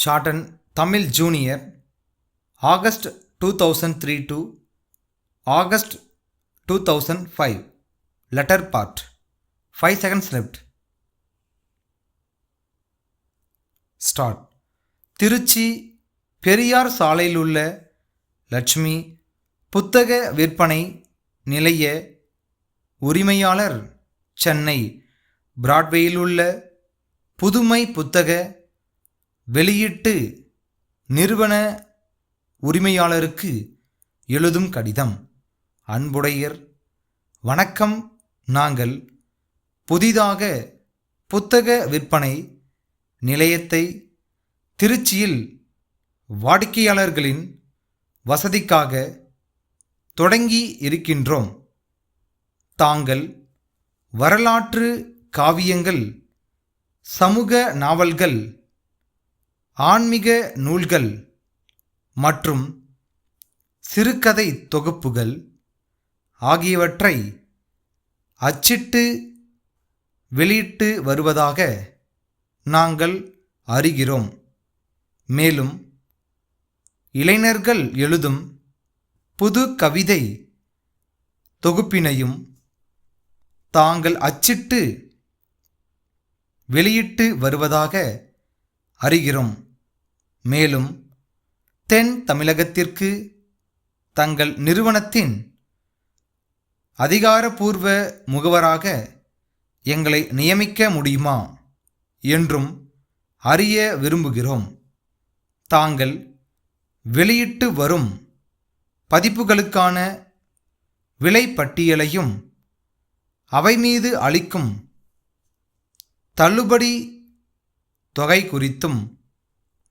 Shorten Tamil Junior, August 2003 to August 2005. Letter part. 5 seconds left. Start. Trichy Periyar சாலையில் உள்ள லட்சுமி புத்தக விற்பனை நிலைய உரிமையாளர் சென்னை பிராட்வேயில் உள்ள புதுமை புத்தக வெளியீட்டு நிறுவன உரிமையாளருக்கு எழுதும் கடிதம். அன்புடையர், வணக்கம். நாங்கள் புதிதாக புத்தக விற்பனை நிலையத்தை திருச்சியில் வாடிக்கையாளர்களின் வசதிக்காக தொடங்கி இருக்கின்றோம். தாங்கள் வரலாற்று காவியங்கள், சமூக நாவல்கள், ஆன்மீக நூல்கள் மற்றும் சிறுகதை தொகுப்புகள் ஆகியவற்றை அச்சிட்டு வெளியிட்டு வருவதாக நாங்கள் அறிகிறோம். மேலும் இளைஞர்கள் எழுதும் புது கவிதை தொகுப்பினையும் தாங்கள் அச்சிட்டு வெளியிட்டு வருவதாக அறிகிறோம். மேலும் தென் தமிழகத்திற்கு தங்கள் நிறுவனத்தின் அதிகாரப்பூர்வ முகவராக எங்களை நியமிக்க முடியுமா என்றும் அறிய விரும்புகிறோம். தாங்கள் வெளியிட்டு வரும் பதிப்புகளுக்கான விலை பட்டியலையும் அவை மீது அளிக்கும் தள்ளுபடி தொகை குறித்தும்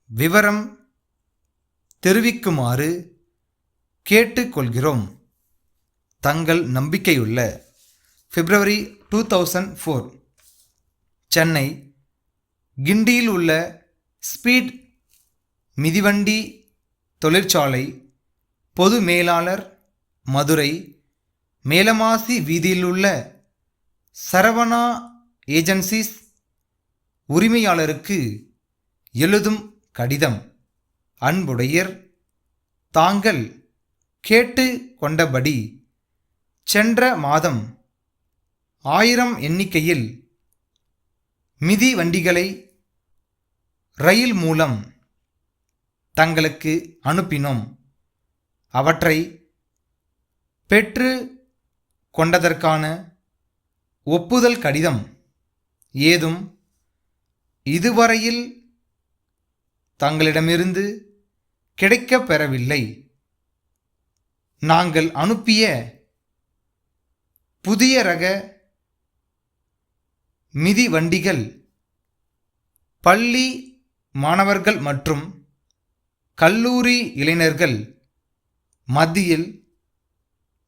விவரம் தெரிவிக்குமாறு கேட்டுக்கொள்கிறோம். தங்கள் நம்பிக்கையுள்ள February 2004. சென்னை கிண்டியில் உள்ள ஸ்பீட் மிதிவண்டி தொழிற்சாலை பொது மேலாளர், மதுரை மேலமாசி வீதியில் உள்ள சரவணா ஏஜென்சிஸ் உரிமையாளருக்கு எழுதும் கடிதம். அன்புடையர், தாங்கள் கேட்டு கொண்டபடி சென்ற மாதம் 1000 எண்ணிக்கையில் மிதி வண்டிகளை ரயில் மூலம் தங்களுக்கு அனுப்பினோம். அவற்றை பெற்று கொண்டதற்கான ஒப்புதல் கடிதம் ஏதும் இதுவரையில் தங்களிடமிருந்து கிடைக்கப் பெறவில்லை. நாங்கள் அனுப்பிய புதிய ரக மிதி வண்டிகள் பள்ளி மாணவர்கள் மற்றும் கல்லூரி இளைஞர்கள் மத்தியில்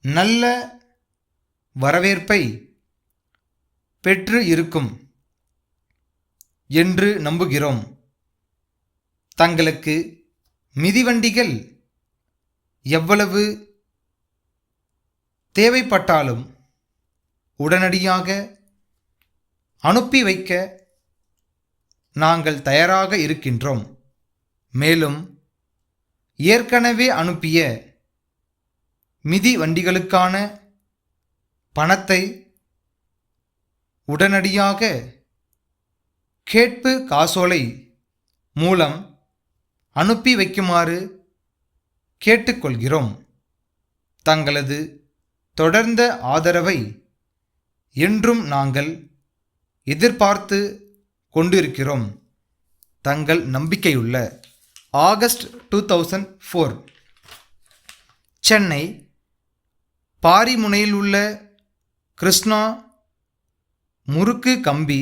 நல்ல வரவேற்பை பெற்று இருக்கும் என்று நம்புகிறோம். தங்களுக்கு மிதிவண்டிகள் எவ்வளவு தேவைப்பட்டாலும் உடனடியாக அனுப்பி வைக்க நாங்கள் தயாராக இருக்கின்றோம். மேலும் ஏற்கனவே அனுப்பிய மிதி வண்டிகளுக்கான பணத்தை உடனடியாக கேட்பு காசோலை மூலம் அனுப்பி வைக்குமாறு கேட்டுக்கொள்கிறோம். தங்களது தொடர்ந்த ஆதரவை என்றும் நாங்கள் எதிர்பார்த்து கொண்டிருக்கிறோம். தங்கள் நம்பிக்கையுள்ள ஆகஸ்ட் 2004. சென்னை பாரிமுனையில் உள்ள கிருஷ்ணா முறுக்கு கம்பி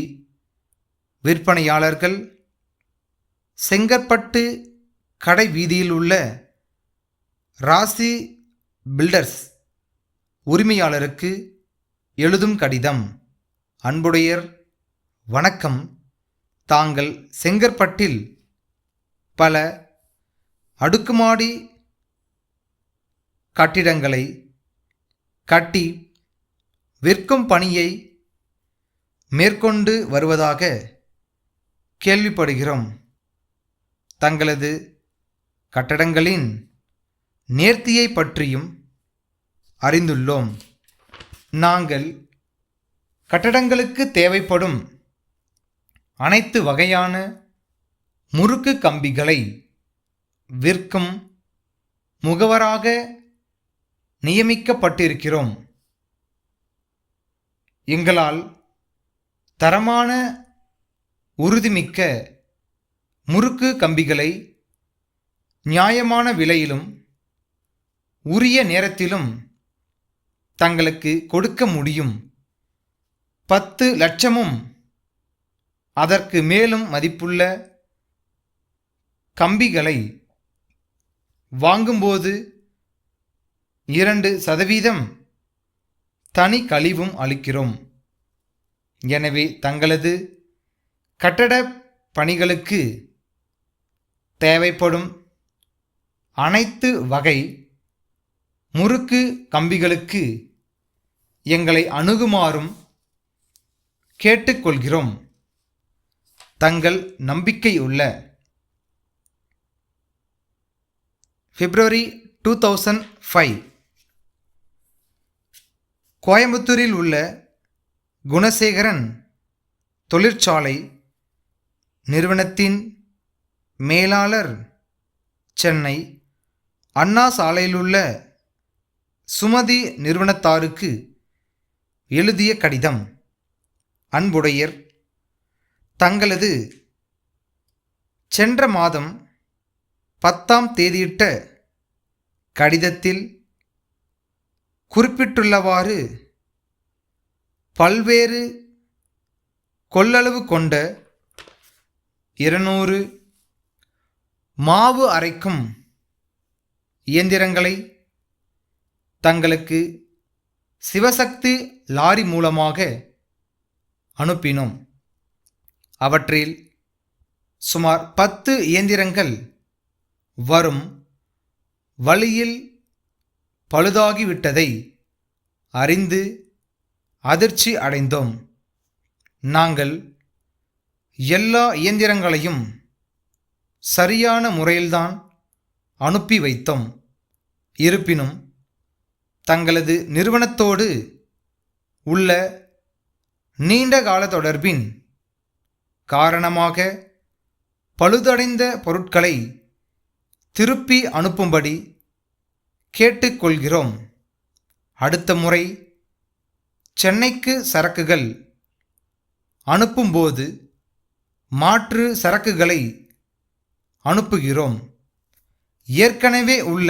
விற்பனையாளர்கள், செங்கற்பட்டு கடை வீதியில் உள்ள ராசி பில்டர்ஸ் உரிமையாளருக்கு எழுதும் கடிதம். அன்புடையர், வணக்கம். தாங்கள் செங்கற்பட்டில் பல அடுக்குமாடி கட்டிடங்களை கட்டி விற்கும் பணியை மேற்கொண்டு வருவதாக கேள்விப்படுகிறோம். தங்களது கட்டடங்களின் நேர்த்தியை பற்றியும் அறிந்துள்ளோம். நாங்கள் கட்டடங்களுக்கு தேவைப்படும் அனைத்து வகையான முறுக்கு கம்பிகளை விற்கும் முகவராக நியமிக்கப்பட்டிருக்கிறோம். எங்களால் தரமான உறுதிமிக்க முறுக்கு கம்பிகளை நியாயமான விலையிலும் உரிய நேரத்திலும் தங்களுக்கு கொடுக்க முடியும். 10 லட்சமும் அதற்கு மேலும் மதிப்புள்ள கம்பிகளை வாங்கும்போது 2% தனி கழிவும் அளிக்கிறோம். எனவே தங்களது கட்டட பணிகளுக்கு தேவைப்படும் அனைத்து வகை முறுக்கு கம்பிகளுக்கு எங்களை அணுகுமாறும் கேட்டுக்கொள்கிறோம். தங்கள் நம்பிக்கையுள்ள பிப்ரவரி 2005 கோயம்புத்தூரில் உள்ள குணசேகரன் தொழிற்சாலை நிறுவனத்தின் மேலாளர், சென்னை அண்ணா சாலையிலுள்ள சுமதி நிறுவனத்தாருக்கு எழுதிய கடிதம். அன்புடையர், தங்களது சென்ற மாதம் 10ஆம் தேதியிட்ட கடிதத்தில் குறிப்பிட்டுள்ளவாறு பல்வேறு கொள்ளளவு கொண்ட 200 மாவு அரைக்கும் இயந்திரங்களை தங்களுக்கு சிவசக்தி லாரி மூலமாக அனுப்பினோம். அவற்றில் சுமார் 10 இயந்திரங்கள் வரும் வழியில் பழுதாகிவிட்டதை அறிந்து அதிர்ச்சி அடைந்தோம். நாங்கள் எல்லா இயந்திரங்களையும் சரியான முறையில்தான் அனுப்பி வைத்தோம். இருப்பினும் தங்களது நிறுவனத்தோடு உள்ள நீண்டகால தொடர்பின் காரணமாக பழுதடைந்த பொருட்களை திருப்பி அனுப்பும்படி கேட்டுக்கொள்கிறோம். அடுத்த முறை சென்னைக்கு சரக்குகள் அனுப்பும்போது மாற்று சரக்குகளை அனுப்புகிறோம். ஏற்கனவே உள்ள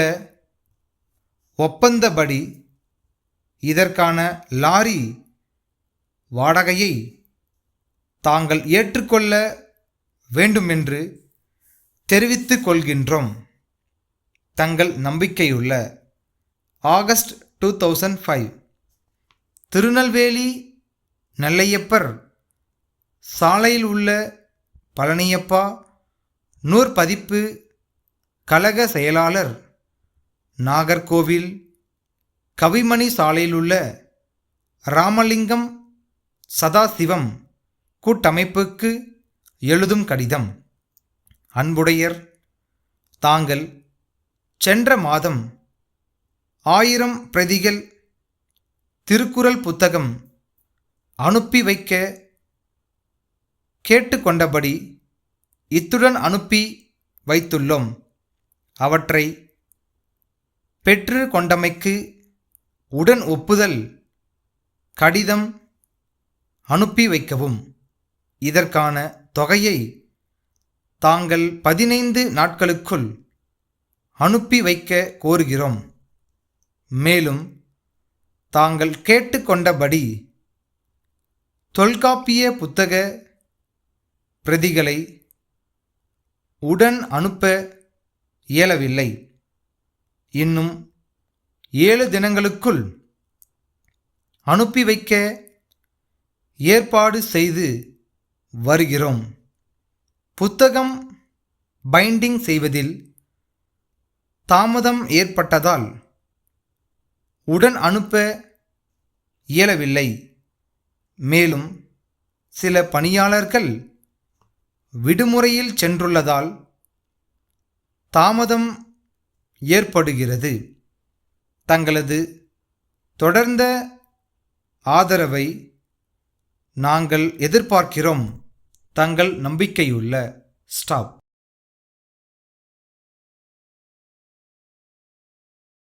ஒப்பந்தப்படி இதற்கான லாரி வாடகையை தாங்கள் ஏற்றுக்கொள்ள வேண்டுமென்று தெரிவித்துக் கொள்கின்றோம். தங்கள் நம்பிக்கையுள்ள ஆகஸ்ட் 2005 திருநெல்வேலி நெல்லையப்பர் சாலையில் உள்ள பழனியப்பா நூற்பதிப்பு கழக செயலாளர், நாகர்கோவில் கவிமணி சாலையில் உள்ள ராமலிங்கம் சதாசிவம் கூட்டமைப்புக்கு எழுதும் கடிதம். அன்புடையர், தாங்கள் சென்ற மாதம் 1000 பிரதிகள் திருக்குறள் புத்தகம் அனுப்பி வைக்க கேட்டுக்கொண்டபடி இத்துடன் அனுப்பி வைத்துள்ளோம். அவற்றை பெற்று கொண்டமைக்கு உடன் ஒப்புதல் கடிதம் அனுப்பி வைக்கவும். இதற்கான தொகையை தாங்கள் 15 நாட்களுக்குள் அனுப்பி வைக்க கோருகிறோம். மேலும் தாங்கள் கேட்டுக்கொண்டபடி தொல்காப்பிய புத்தக பிரதிகளை உடன் அனுப்ப இயலவில்லை. இன்னும் 7 தினங்களுக்குள் அனுப்பி வைக்க ஏற்பாடு செய்து வருகிறோம். புத்தகம் பைண்டிங் செய்வதில் தாமதம் ஏற்பட்டதால் உடன் அனுப்ப இயலவில்லை. மேலும் சில பணியாளர்கள் விடுமுறையில் சென்றுள்ளதால் தாமதம் ஏற்படுகிறது. தங்களது தொடர்ந்த ஆதரவை நாங்கள் எதிர்பார்க்கிறோம். தங்கள் நம்பிக்கையுள்ள ஸ்டாப்.